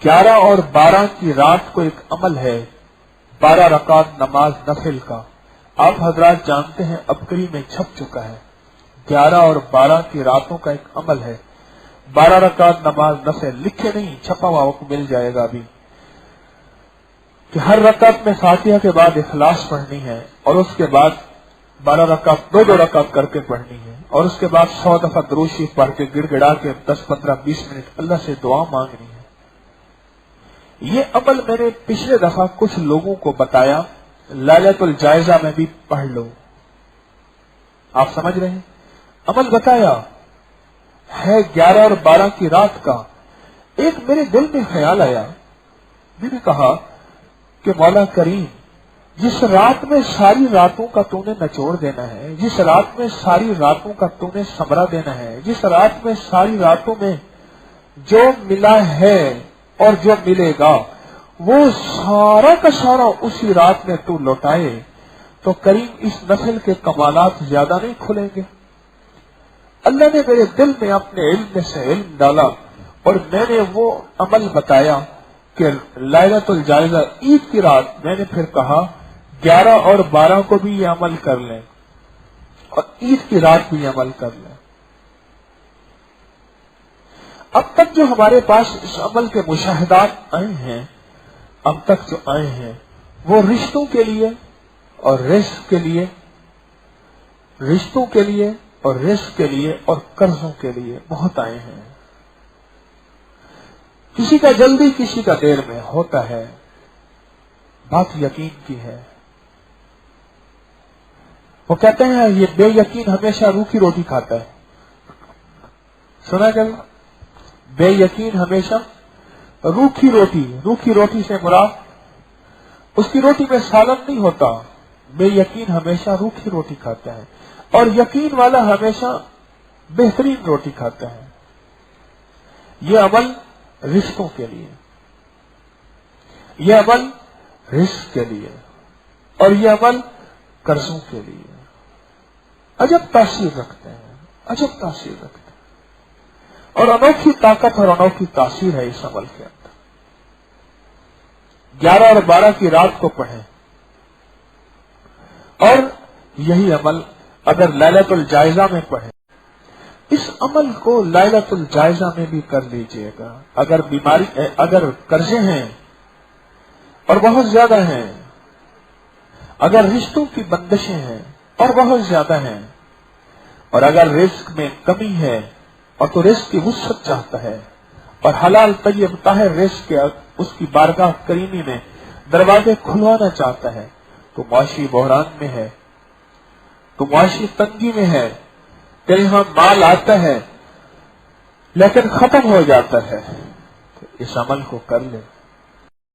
11 और 12 की रात को एक अमल है, 12 रकात नमाज नफिल का। आप हजरात जानते हैं अबकरी में छप चुका है। 11 और 12 की रातों का एक अमल है, 12 रकात नमाज नफिल। लिखे नहीं, छपा हुआ आपको मिल जाएगा अभी, कि हर रकात में फातिहा के बाद इखलास पढ़नी है और उसके बाद 12 रकात 2-2 रकात करके पढ़नी है और उसके बाद 100 दफा दुरूद शरीफ पढ़ के गिड़गिड़ा के 10, 15, 20 मिनट अल्लाह से दुआ मांगनी है। ये अमल मैंने पिछले दफा कुछ लोगों को बताया, लैलतुल जायजा में भी पढ़ लो। आप समझ रहे हैं? अमल बताया है 11 और 12 की रात का। एक मेरे दिल में ख्याल आया, मैंने कहा कि मौला करीम, जिस रात में सारी रातों का तूने निचोड़ देना है, जिस रात में सारी रातों का तूने समरा देना है, जिस रात में सारी रातों में जो मिला है और जो मिलेगा वो सारा का सारा उसी रात में तू लौटाए, तो करीम इस नफिल के कमालात ज्यादा नहीं खुलेंगे। अल्लाह ने मेरे दिल में अपने इल्म में से इल्म डाला और मैंने वो अमल बताया कि लैलतुल जायजा ईद की रात, मैंने फिर कहा 11 और 12 को भी ये अमल कर लें और ईद की रात भी अमल कर लें। अब तक जो हमारे पास इस अमल के मुशाहिदात आए हैं, अब तक जो आए हैं वो रिश्तों के लिए और रिस्क के लिए, रिश्तों के लिए और रिस्क के लिए और कर्जों के लिए बहुत आए हैं। किसी का जल्दी किसी का देर में होता है, बात यकीन की है। वो कहते हैं ये बेयकीन हमेशा रूखी रोटी खाता है। सुना कभी? बेयकीन हमेशा रूखी रोटी, रूखी रोटी से मुराद उसकी रोटी में सालन नहीं होता। बेयकीन हमेशा रूखी रोटी खाता है और यकीन वाला हमेशा बेहतरीन रोटी खाता है। ये अमल रिश्तों के लिए, ये अमल रिस्क के लिए और ये अमल कर्जों के लिए अजब तासीर रखते हैं, अजब तासीर रखते हैं और अनोखी ताकत और अनोखी तासीर है इस अमल के अंदर। 11 और 12 की रात को पढ़ें और यही अमल अगर लैलतुल जायजा में पढ़ें, इस अमल को लैलतुल जायजा में भी कर लीजिएगा। अगर बीमारी, अगर कर्जे हैं और बहुत ज्यादा हैं, अगर रिश्तों की बंदिशें हैं और बहुत ज्यादा हैं, और अगर रिस्क में कमी है और तो रिस्क की वुसअत चाहता है और हलाल तय्यब ताहिर रिस्क के उसकी बारगाह करीमी में दरवाजे खुलवाना चाहता है, तो मुआशी बहरान में है, तो मुआशी तंगी में है, तेरे यहां माल आता है लेकिन खत्म हो जाता है, तो इस अमल को कर ले।